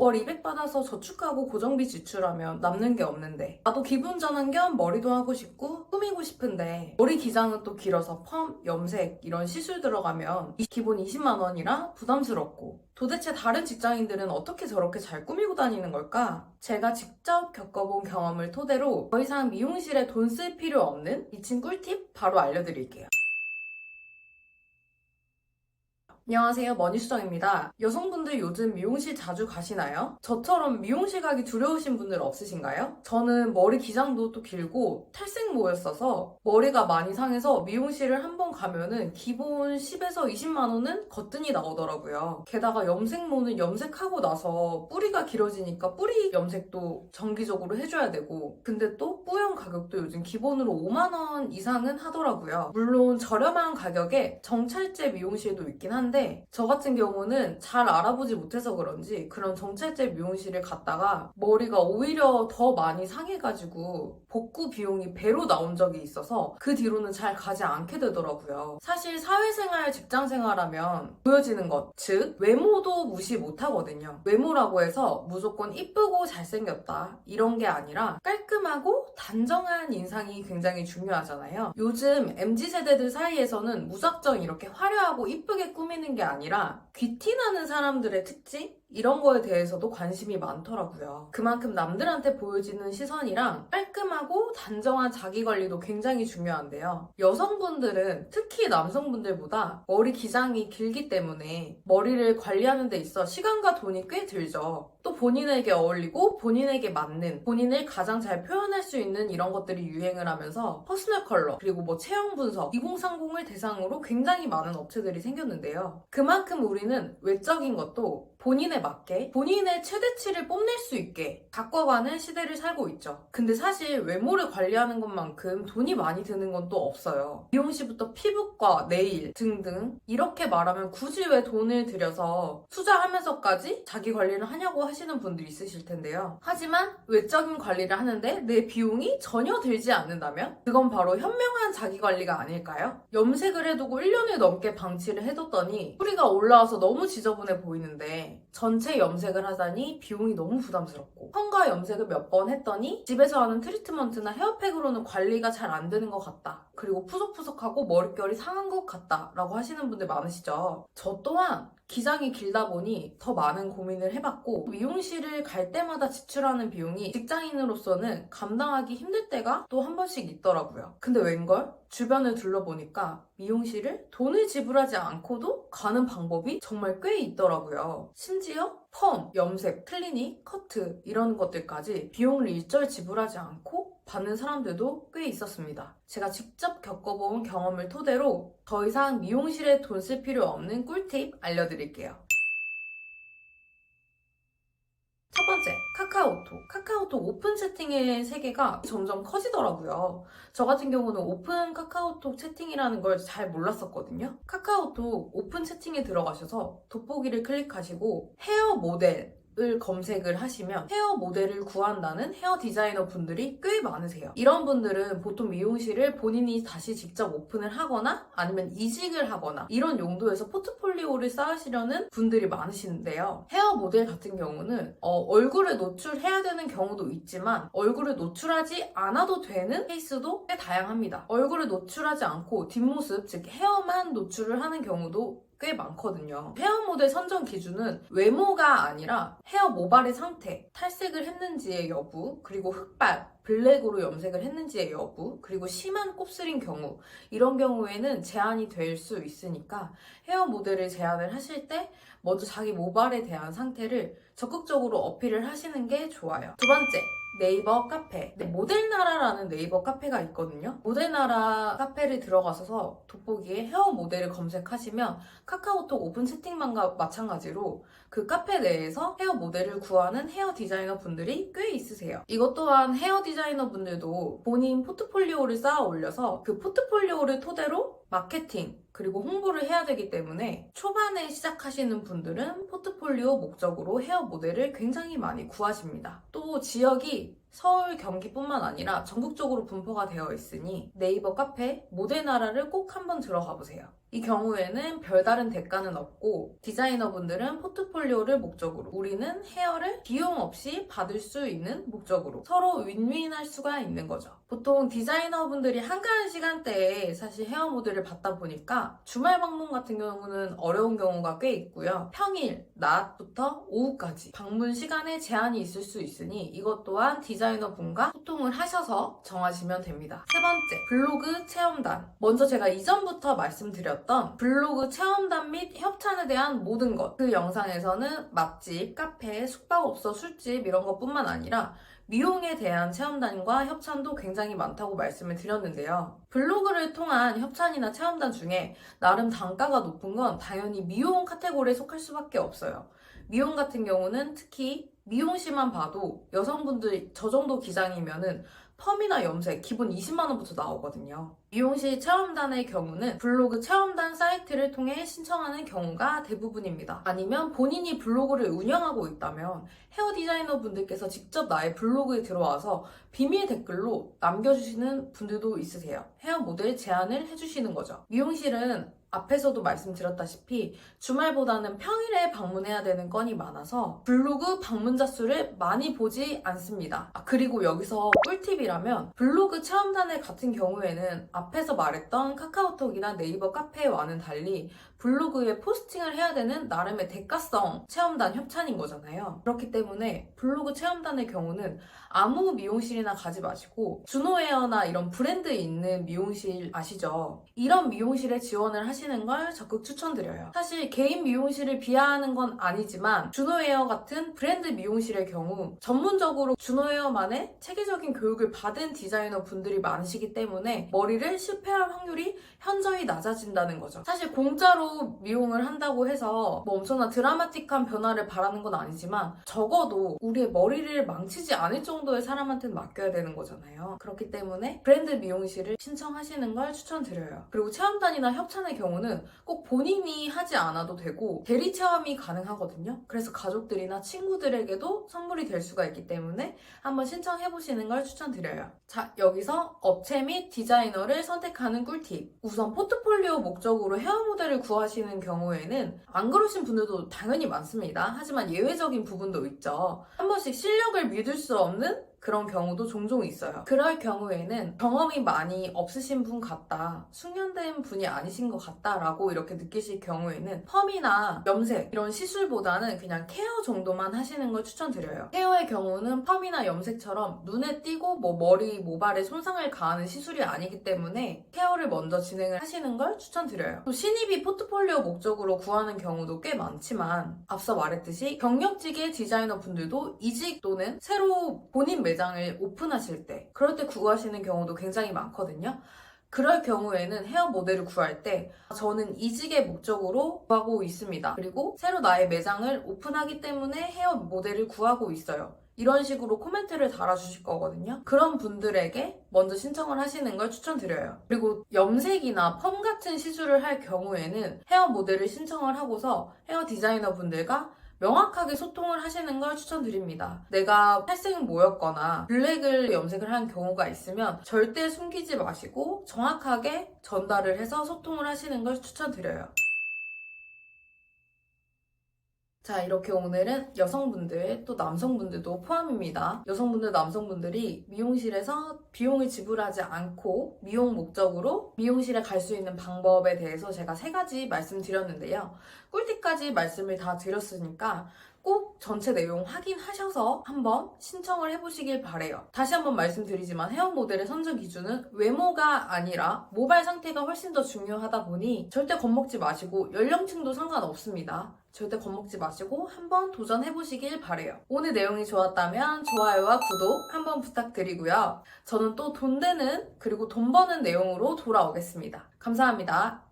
월 200 받아서 저축하고 고정비 지출하면 남는 게 없는데 나도 기분 전환 겸 머리도 하고 싶고 꾸미고 싶은데 머리 기장은 또 길어서 펌, 염색 이런 시술 들어가면 기본 20만 원이라 부담스럽고 도대체 다른 직장인들은 어떻게 저렇게 잘 꾸미고 다니는 걸까? 제가 직접 겪어본 경험을 토대로 더 이상 미용실에 돈 쓸 필요 없는 미친 꿀팁 바로 알려드릴게요. 안녕하세요, 머니수정입니다. 여성분들 요즘 미용실 자주 가시나요? 저처럼 미용실 가기 두려우신 분들 없으신가요? 저는 머리 기장도 또 길고 탈색모였어서 머리가 많이 상해서 미용실을 한 번 가면은 기본 10에서 20만 원은 거뜬히 나오더라고요. 게다가 염색모는 염색하고 나서 뿌리가 길어지니까 뿌리 염색도 정기적으로 해줘야 되고, 근데 또 뿌연 가격도 요즘 기본으로 5만 원 이상은 하더라고요. 물론 저렴한 가격에 정찰제 미용실도 있긴 한데 저 같은 경우는 잘 알아보지 못해서 그런지 그런 정찰제 미용실을 갔다가 머리가 오히려 더 많이 상해가지고 복구 비용이 배로 나온 적이 있어서 그 뒤로는 잘 가지 않게 되더라고요. 사실 사회생활, 직장생활하면 보여지는 것, 즉 외모도 무시 못하거든요. 외모라고 해서 무조건 이쁘고 잘생겼다 이런 게 아니라 깔끔하고 단정한 인상이 굉장히 중요하잖아요. 요즘 MZ세대들 사이에서는 무작정 이렇게 화려하고 이쁘게 꾸미는 게 아니라 귀티나는 사람들의 특징? 이런 거에 대해서도 관심이 많더라고요. 그만큼 남들한테 보여지는 시선이랑 깔끔하고 단정한 자기관리도 굉장히 중요한데요. 여성분들은 특히 남성분들보다 머리 기장이 길기 때문에 머리를 관리하는 데 있어 시간과 돈이 꽤 들죠. 또 본인에게 어울리고 본인에게 맞는, 본인을 가장 잘 표현할 수 있는 이런 것들이 유행을 하면서 퍼스널 컬러, 그리고 체형 분석, 2030을 대상으로 굉장히 많은 업체들이 생겼는데요. 그만큼 우리는 외적인 것도 본인에 맞게 본인의 최대치를 뽐낼 수 있게 바꿔가는 시대를 살고 있죠. 근데 사실 외모를 관리하는 것만큼 돈이 많이 드는 건 또 없어요. 미용실부터 피부과, 네일 등등 이렇게 말하면 굳이 왜 돈을 들여서 투자하면서까지 자기 관리를 하냐고 하시는 분들이 있으실 텐데요. 하지만 외적인 관리를 하는데 내 비용이 전혀 들지 않는다면 그건 바로 현명한 자기 관리가 아닐까요? 염색을 해두고 1년을 넘게 방치를 해뒀더니 뿌리가 올라와서 너무 지저분해 보이는데 전체 염색을 하자니 비용이 너무 부담스럽고, 펌과 염색을 몇 번 했더니 집에서 하는 트리트먼트나 헤어팩으로는 관리가 잘 안 되는 것 같다, 그리고 푸석푸석하고 머릿결이 상한 것 같다 라고 하시는 분들 많으시죠. 저 또한 기장이 길다 보니 더 많은 고민을 해봤고, 미용실을 갈 때마다 지출하는 비용이 직장인으로서는 감당하기 힘들 때가 또 한 번씩 있더라고요. 근데 웬걸? 주변을 둘러보니까 미용실을 돈을 지불하지 않고도 가는 방법이 정말 꽤 있더라고요. 심지어 펌, 염색, 클리닉, 커트 이런 것들까지 비용을 일절 지불하지 않고 받는 사람들도 꽤 있었습니다. 제가 직접 겪어본 경험을 토대로 더 이상 미용실에 돈 쓸 필요 없는 꿀팁 알려드릴게요. 첫 번째, 카카오톡. 카카오톡 오픈 채팅의 세계가 점점 커지더라고요. 저 같은 경우는 오픈 카카오톡 채팅이라는 걸 잘 몰랐었거든요. 카카오톡 오픈 채팅에 들어가셔서 돋보기를 클릭하시고 헤어 모델 을 검색을 하시면 헤어 모델을 구한다는 헤어 디자이너 분들이 꽤 많으세요. 이런 분들은 보통 미용실을 본인이 다시 직접 오픈을 하거나 아니면 이직을 하거나 이런 용도에서 포트폴리오를 쌓으시려는 분들이 많으시는데요. 헤어 모델 같은 경우는 얼굴을 노출해야 되는 경우도 있지만 얼굴을 노출하지 않아도 되는 케이스도 꽤 다양합니다. 얼굴을 노출하지 않고 뒷모습, 즉 헤어만 노출을 하는 경우도 꽤 많거든요. 헤어 모델 선정 기준은 외모가 아니라 헤어 모발의 상태, 탈색을 했는지의 여부, 그리고 흑발, 블랙으로 염색을 했는지의 여부, 그리고 심한 곱슬인 경우, 이런 경우에는 제한이 될 수 있으니까 헤어 모델을 제안을 하실 때 먼저 자기 모발에 대한 상태를 적극적으로 어필을 하시는 게 좋아요. 두 번째, 네이버 카페. 모델나라라는 네이버 카페가 있거든요. 모델나라 카페를 들어가셔서 돋보기에 헤어 모델을 검색하시면 카카오톡 오픈 채팅방과 마찬가지로 그 카페 내에서 헤어 모델을 구하는 헤어 디자이너 분들이 꽤 있으세요. 이것 또한 헤어 디자이너 분들도 본인 포트폴리오를 쌓아 올려서 그 포트폴리오를 토대로 마케팅 그리고 홍보를 해야 되기 때문에 초반에 시작하시는 분들은 포트폴리오 목적으로 헤어 모델을 굉장히 많이 구하십니다. 또 지역이 서울, 경기뿐만 아니라 전국적으로 분포가 되어 있으니 네이버 카페 모델나라를 꼭 한번 들어가 보세요. 이 경우에는 별다른 대가는 없고 디자이너분들은 포트폴리오를 목적으로, 우리는 헤어를 비용 없이 받을 수 있는 목적으로 서로 윈윈할 수가 있는 거죠. 보통 디자이너분들이 한가한 시간대에 사실 헤어 모델을 받다 보니까 주말 방문 같은 경우는 어려운 경우가 꽤 있고요. 평일, 낮부터 오후까지 방문 시간에 제한이 있을 수 있으니 이것 또한 디자이너분과 소통을 하셔서 정하시면 됩니다. 세 번째, 블로그 체험단. 먼저 제가 이전부터 말씀드렸던 블로그 체험단 및 협찬에 대한 모든 것. 그 영상에서는 맛집, 카페, 숙박업소, 술집 이런 것뿐만 아니라 미용에 대한 체험단과 협찬도 굉장히 많다고 말씀을 드렸는데요. 블로그를 통한 협찬이나 체험단 중에 나름 단가가 높은 건 당연히 미용 카테고리에 속할 수밖에 없어요. 미용 같은 경우는 특히 미용실만 봐도 여성분들 저 정도 기장이면은 펌이나 염색 기본 20만 원부터 나오거든요. 미용실 체험단의 경우는 블로그 체험단 사이트를 통해 신청하는 경우가 대부분입니다. 아니면 본인이 블로그를 운영하고 있다면 헤어 디자이너 분들께서 직접 나의 블로그에 들어와서 비밀 댓글로 남겨주시는 분들도 있으세요. 헤어 모델 제안을 해주시는 거죠. 미용실은 앞에서도 말씀드렸다시피 주말보다는 평일에 방문해야 되는 건이 많아서 블로그 방문자 수를 많이 보지 않습니다. 그리고 여기서 꿀팁이라면 블로그 체험단의 같은 경우에는 앞에서 말했던 카카오톡이나 네이버 카페와는 달리 블로그에 포스팅을 해야 되는 나름의 대가성 체험단 협찬인 거잖아요. 그렇기 때문에 블로그 체험단의 경우는 아무 미용실이나 가지 마시고 준호헤어나 이런 브랜드 있는 미용실 아시죠? 이런 미용실에 지원을 하시는 걸 적극 추천드려요. 사실 개인 미용실을 비하하는 건 아니지만 준호헤어 같은 브랜드 미용실의 경우 전문적으로 준호헤어만의 체계적인 교육을 받은 디자이너 분들이 많으시기 때문에 머리를 실패할 확률이 현저히 낮아진다는 거죠. 사실 공짜로 미용을 한다고 해서 뭐 엄청나 드라마틱한 변화를 바라는 건 아니지만 적어도 우리의 머리를 망치지 않을 정도의 사람한테는 맡겨야 되는 거잖아요. 그렇기 때문에 브랜드 미용실을 신청하시는 걸 추천드려요. 그리고 체험단이나 협찬의 경우는 꼭 본인이 하지 않아도 되고 대리 체험이 가능하거든요. 그래서 가족들이나 친구들에게도 선물이 될 수가 있기 때문에 한번 신청해보시는 걸 추천드려요. 자, 여기서 업체 및 디자이너를 선택하는 꿀팁. 우선 포트폴리오 목적으로 헤어 모델을 구하시는 경우에는 안 그러신 분들도 당연히 많습니다. 하지만 예외적인 부분도 있죠. 한 번씩 실력을 믿을 수 없는 그런 경우도 종종 있어요. 그럴 경우에는 경험이 많이 없으신 분 같다, 숙련된 분이 아니신 것 같다라고 이렇게 느끼실 경우에는 펌이나 염색 이런 시술보다는 그냥 케어 정도만 하시는 걸 추천드려요. 케어의 경우는 펌이나 염색처럼 눈에 띄고 뭐 머리, 모발에 손상을 가하는 시술이 아니기 때문에 케어를 먼저 진행을 하시는 걸 추천드려요. 또 신입이 포트폴리오 목적으로 구하는 경우도 꽤 많지만 앞서 말했듯이 경력직의 디자이너 분들도 이직 또는 새로 본인 매장을 오픈하실 때 그럴 때 구하시는 경우도 굉장히 많거든요. 그럴 경우에는 헤어 모델을 구할 때 저는 이직의 목적으로 구하고 있습니다. 그리고 새로 나의 매장을 오픈하기 때문에 헤어 모델을 구하고 있어요. 이런 식으로 코멘트를 달아주실 거거든요. 그런 분들에게 먼저 신청을 하시는 걸 추천드려요. 그리고 염색이나 펌 같은 시술을 할 경우에는 헤어 모델을 신청을 하고서 헤어 디자이너 분들과 명확하게 소통을 하시는 걸 추천드립니다. 내가 탈색 모였거나 블랙을 염색을 한 경우가 있으면 절대 숨기지 마시고 정확하게 전달을 해서 소통을 하시는 걸 추천드려요. 자, 이렇게 오늘은 여성분들 또 남성분들도 포함입니다. 여성분들, 남성분들이 미용실에서 비용을 지불하지 않고 미용 목적으로 미용실에 갈 수 있는 방법에 대해서 제가 3가지 말씀드렸는데요. 꿀팁까지 말씀을 다 드렸으니까 꼭 전체 내용 확인하셔서 한번 신청을 해보시길 바래요. 다시 한번 말씀드리지만 헤어 모델의 선정 기준은 외모가 아니라 모발 상태가 훨씬 더 중요하다 보니 절대 겁먹지 마시고 연령층도 상관없습니다. 절대 겁먹지 마시고 한번 도전해보시길 바래요. 오늘 내용이 좋았다면 좋아요와 구독 한번 부탁드리고요. 저는 또 돈 되는 그리고 돈 버는 내용으로 돌아오겠습니다. 감사합니다.